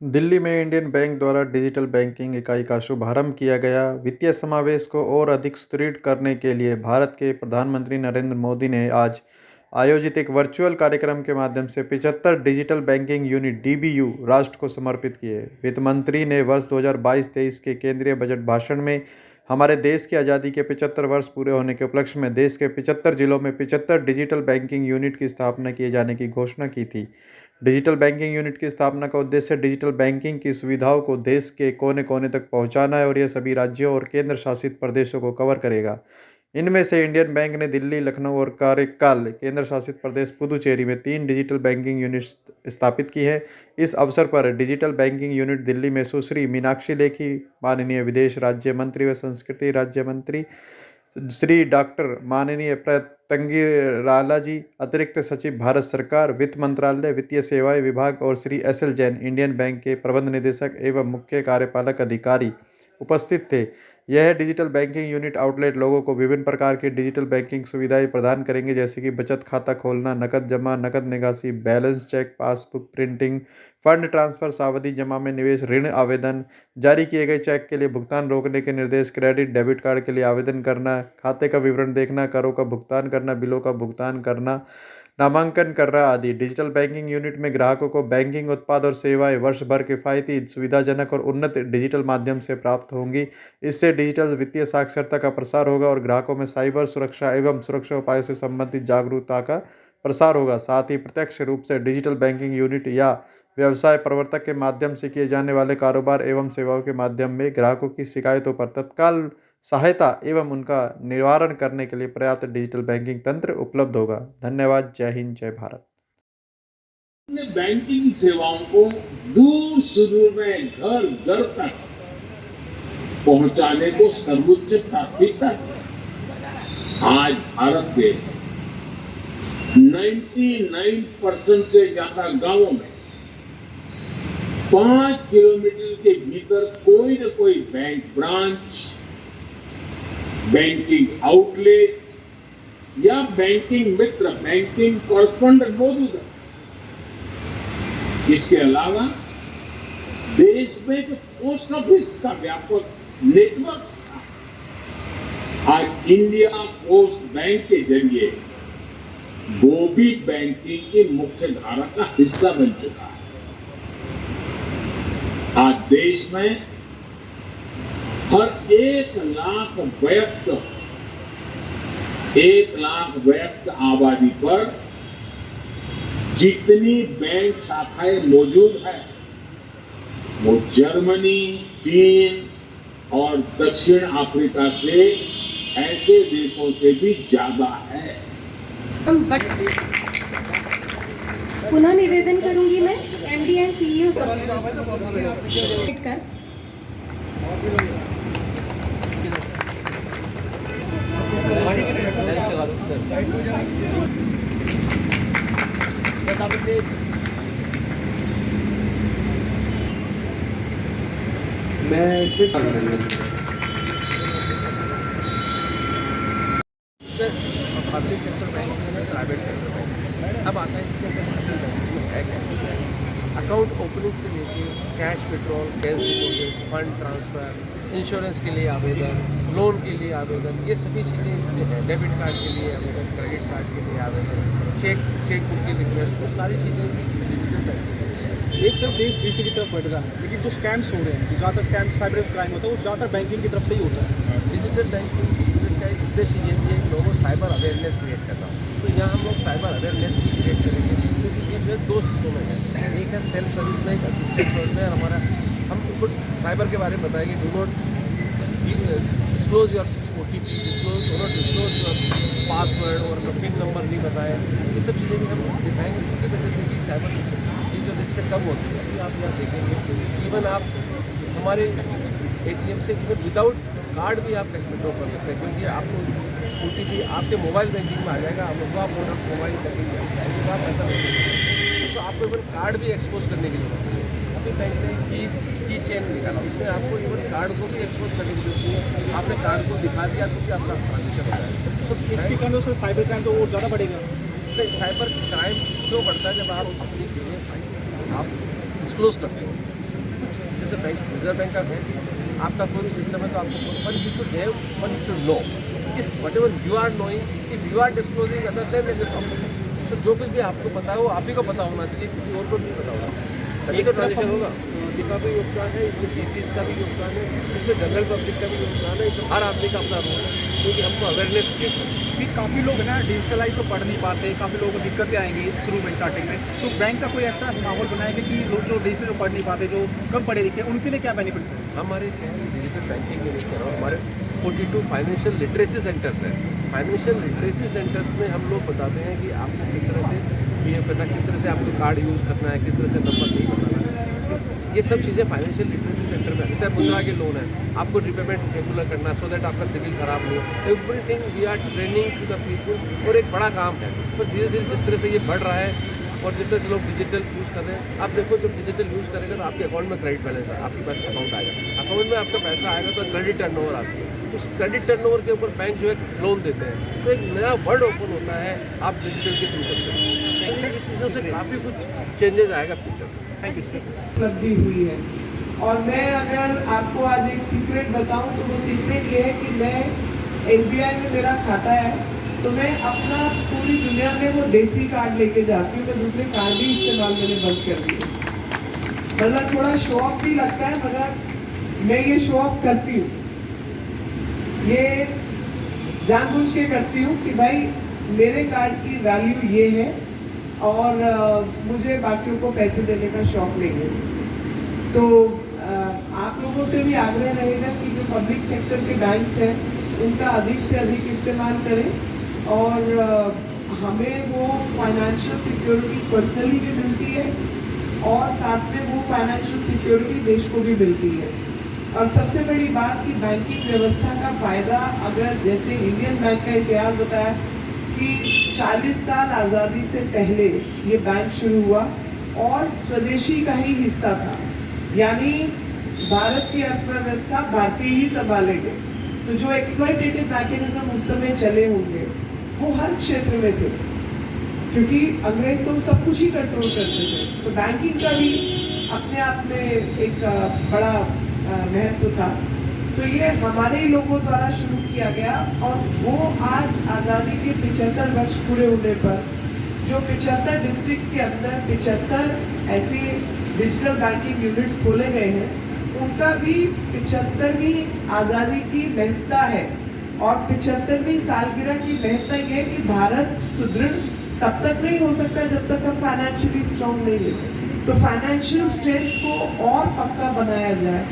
दिल्ली में Indian bank द्वारा digital banking इकाई का शुभारंभ किया गया। वित्तीय समावेश को और अधिक सुदृढ़ करने के लिए भारत के प्रधानमंत्री नरेंद्र मोदी ने आज आयोजित एक वर्चुअल कार्यक्रम के माध्यम से 75 डिजिटल बैंकिंग यूनिट डीबीयू राष्ट्र को समर्पित किए। वित्त मंत्री ने वर्ष 2022-23 के केंद्रीय बजट भाषण में हमारे देश की आज़ादी के 75 वर्ष पूरे होने के उपलक्ष्य में देश के 75 जिलों में 75 डिजिटल बैंकिंग यूनिट की स्थापना किए जाने की घोषणा की थी। डिजिटल बैंकिंग यूनिट की स्थापना का उद्देश्य डिजिटल बैंकिंग की सुविधाओं को देश के कोने कोने तक पहुंचाना है और यह सभी राज्यों और केंद्र शासित प्रदेशों को कवर करेगा। इनमें से इंडियन बैंक ने दिल्ली, लखनऊ और कारिकाल केंद्र शासित प्रदेश पुदुचेरी में 3 डिजिटल बैंकिंग यूनिट स्थापित की हैं। इस अवसर पर डिजिटल बैंकिंग यूनिट दिल्ली में सुश्री मीनाक्षी लेखी, माननीय विदेश राज्य मंत्री व संस्कृति राज्य मंत्री श्री डॉक्टर माननीय तंगी राला जी, अतिरिक्त सचिव भारत सरकार, वित्त मंत्रालय, वित्तीय सेवाएं विभाग और Shri SL. Jain, Indian bank के प्रबंध निदेशक एवं मुख्य कार्यपालक अधिकारी उपस्थित थे। यह डिजिटल बैंकिंग यूनिट आउटलेट लोगों को विभिन्न प्रकार की डिजिटल बैंकिंग सुविधाएं प्रदान करेंगे, जैसे कि बचत खाता खोलना, नकद जमा, नकद निकासी, balance check, passbook printing, fund transfer, सावधि जमा में निवेश, ऋण आवेदन, जारी किए गए चेक के लिए भुगतान रोकने के निर्देश, क्रेडिट डेबिट कार्ड के लिए आवेदन करना, खाते का विवरण देखना, करों का भुगतान करना, बिलों का भुगतान करना, नामांकन करना आदि। डिजिटल बैंकिंग यूनिट में ग्राहकों को बैंकिंग उत्पाद और सेवाएं वर्ष भर किफायती, सुविधाजनक और उन्नत डिजिटल माध्यम से प्राप्त होंगी। इससे डिजिटल वित्तीय साक्षरता का प्रसार होगा और ग्राहकों में साइबर सुरक्षा एवं सुरक्षा उपायों से संबंधित जागरूकता का प्रसार होगा। साथ ही प्रत्यक्ष रूप से डिजिटल बैंकिंग यूनिट या व्यवसाय प्रवर्तक के माध्यम से किए जाने वाले कारोबार एवं सेवाओं के माध्यम में ग्राहकों की शिकायतों पर तत्काल सहायता एवं उनका निवारण करने के लिए पर्याप्त डिजिटल बैंकिंग तंत्र उपलब्ध होगा। धन्यवाद। जय हिंद, जय भारत। बैंकिंग सेवाओं को दूर सुदूर में घर घर तक पहुंचाने को सर्वोच्च प्राथमिकता दी। आज भारत के 99% से ज्यादा गांवों में 5 किलोमीटर के भीतर कोई न कोई बैंक ब्रांच, बैंकिंग आउटलेट या बैंकिंग मित्र, बैंकिंग कॉरेस्पॉन्डेंट मौजूद है। इसके अलावा देश में जो पोस्ट ऑफिस का व्यापक नेटवर्क था, आज इंडिया पोस्ट बैंक के जरिए वो भी बैंकिंग की मुख्य धारा का हिस्सा बन चुका है। आज देश में हर 1 लाख वयस्क आबादी पर जितनी बैंक शाखाएं मौजूद है वो जर्मनी, चीन और दक्षिण अफ्रीका से ऐसे देशों से भी ज्यादा है। पुनः निवेदन करूंगी मैं एमडी एंड सीईओ सब मैं सिर्फ पब्लिक सेक्टर बैंक में प्राइवेट सेक्टर बैंक अब आता है। इसके अंदर अकाउंट ओपनिंग से लेके cash withdrawal, cash deposit, fund transfer, insurance के लिए आवेदन, लोन के लिए आवेदन, ये सभी चीज़ें इसमें हैं। डेबिट कार्ड के लिए आवेदन, क्रेडिट कार्ड के लिए आवेदन, चेक बुक की रिक्वेस्ट, ये सारी चीज़ें डिजिटल बैंक। एक तरफ देश पीछे की तरफ बढ़ रहा है, लेकिन जो स्कैम्स हो रहे हैं, जो ज़्यादातर स्कैम्स साइबर क्राइम होता है, वो ज़्यादातर बैंकिंग की तरफ से ही होता है। डिजिटल बैंकिंग का एक उद्देश्य ये है कि लोगों को साइबर अवेयरनेस क्रिएट करना। तो यहाँ हम लोग साइबर अवेयरनेस भी क्रिएट करेंगे, क्योंकि ये जो 2 हिस्सों में है। एक है सेल्फ सर्विस में, एक असिस्टेंट सर्विस में। हमारा हम उनको साइबर के बारे में बताएंगे, do not disclose your OTP, disclose your password और पिन नंबर नहीं बताएं। ये सब चीज़ें भी हम दिखाएंगे। इसकी वजह से भी साइबर की जो रिस्क कम होती है। अभी आप यहाँ देखेंगे इवन आप हमारे ATM से इवन विदाउट कार्ड भी आप कैश विड्रॉ कर सकते हैं, क्योंकि आपको OTP आपके मोबाइल बैंकिंग में आ जाएगा। आप मोबाइल बैंकिंग में तो आप ऐसा नहीं, तो आपको इवन कार्ड भी एक्सपोज करने की जरूरत है। अभी बैंक ने की चेन निकाला, इसमें आपको इवन कार्ड को भी एक्सपोज करने की जरूरत नहीं है। आपने कार्ड को दिखा दिया तो भी आपका ट्रांजेक्शन हो जाएगा। तो इसके कारण से साइबर क्राइम तो और ज़्यादा बढ़ेगा। तो साइबर क्राइम क्यों बढ़ता है? जब आप अपनी चीज़ें आप डिस्क्लोज करते हो, जैसे बैंक रिजर्व बैंक का है कि आपका कोई भी सिस्टम है तो आपको one you should have one you should know if whatever you are knowing if you are disclosing other than is a problem. तो जो कुछ भी आपको पता है वो आप ही को पता होना चाहिए, किसी और को नहीं पता होगा, तभी तो ट्रांजेक्शन होगा। का भी योगदान है इसमें, डीसीज का भी योगदान है इसमें, जनरल पब्लिक का भी योगदान है, इसमें हर आदमी का अपना रोल है, क्योंकि हमको अवेयरनेस क्रिएट करना है। कि काफ़ी लोग है ना डिजिटलाइज तो पढ़ नहीं पाते, काफ़ी लोगों को दिक्कतें आएंगी शुरू में स्टार्टिंग में, तो बैंक का कोई ऐसा माहौल बनाएगा कि लोग जो डिजिटल पढ़ नहीं पाते, जो कम पढ़े लिखे, उनके लिए क्या बेनिफिट्स है? हमारे डिजिटल बैंकिंग में लेकर हमारे 42 फाइनेंशियल लिटरेसी सेंटर्स हैं। फाइनेंशियल लिटरेसी सेंटर्स में हम लोग बताते हैं कि आपको किस तरह से बिहेव करना है, किस तरह से आपको कार्ड यूज़ करना है, किस तरह से नंबर नहीं बनाना है, ये सब चीज़ें फाइनेंशियल लिटरेसी सेंटर में। जैसे मुद्रा के लोन है, आपको रिपेमेंट रेगुलर करना सो दैट आपका सिविल खराब नहीं हो, everything we are training to the people. और एक बड़ा काम है, तो धीरे धीरे जिस तरह से ये बढ़ रहा है और जिस तरह से लोग डिजिटल यूज़ कर रहे हैं, आप देखो जब डिजिटल यूज़ करेगा तो आपके अकाउंट में क्रेडिट बैलेंस है, आपके पास अकाउंट आएगा, अकाउंट में आपका पैसा आएगा तो क्रेडिट टर्नओवर आती है, उस क्रेडिट टर्नओवर के ऊपर बैंक जो है लोन देते हैं, तो एक नया वर्ल्ड ओपन होता है आप डिजिटल के थ्रू करते हैं। इस चीज़ों से काफ़ी कुछ चेंजेस आएगा फ्यूचर में। Thank you. उपलब्धि हुई है। और मैं अगर आपको आज एक सीक्रेट बताऊं तो वो सीक्रेट ये है कि मैं SBI में मेरा खाता है, तो मैं अपना पूरी दुनिया में वो देसी कार्ड लेके जाती हूँ, मैं दूसरे कार्ड भी इस्तेमाल मैंने बंद कर दिए। मतलब थोड़ा शो ऑफ भी लगता है, मगर मैं ये शो ऑफ करती हूँ, ये जानबूझ के करती हूँ कि भाई मेरे कार्ड की वैल्यू ये है और मुझे बाकियों को पैसे देने का शौक नहीं है। तो आप लोगों से भी आग्रह रहेगा कि जो पब्लिक सेक्टर के बैंक्स हैं उनका अधिक से अधिक इस्तेमाल करें और हमें वो फाइनेंशियल सिक्योरिटी पर्सनली भी मिलती है और साथ में वो फाइनेंशियल सिक्योरिटी देश को भी मिलती है। और सबसे बड़ी बात कि बैंकिंग व्यवस्था का फ़ायदा, अगर जैसे इंडियन बैंक का इतिहास बताया कि 40 साल आज़ादी से पहले ये बैंक शुरू हुआ और स्वदेशी का ही हिस्सा था, यानी भारत की अर्थव्यवस्था भारतीय ही संभाले गए। तो जो एक्सप्लॉयटेटिव मैकेनिज्म उस समय चले होंगे वो हर क्षेत्र में थे, क्योंकि अंग्रेज तो सब कुछ ही कंट्रोल करते थे। तो बैंकिंग का भी अपने आप में एक बड़ा महत्व था। तो ये हमारे ही लोगों द्वारा शुरू किया गया और वो आज आज़ादी के 75 वर्ष पूरे होने पर जो 75 डिस्ट्रिक्ट के अंदर 75 ऐसे डिजिटल बैंकिंग यूनिट्स खोले गए हैं, उनका भी 75वीं आज़ादी की महत्ता है। और 75वीं सालगिरह की महत्ता ये है कि भारत सुदृढ़ तब तक नहीं हो सकता जब तक हम फाइनेंशियली स्ट्रांग नहीं हैं। तो फाइनेंशियल स्ट्रेंथ को और पक्का बनाया जाए।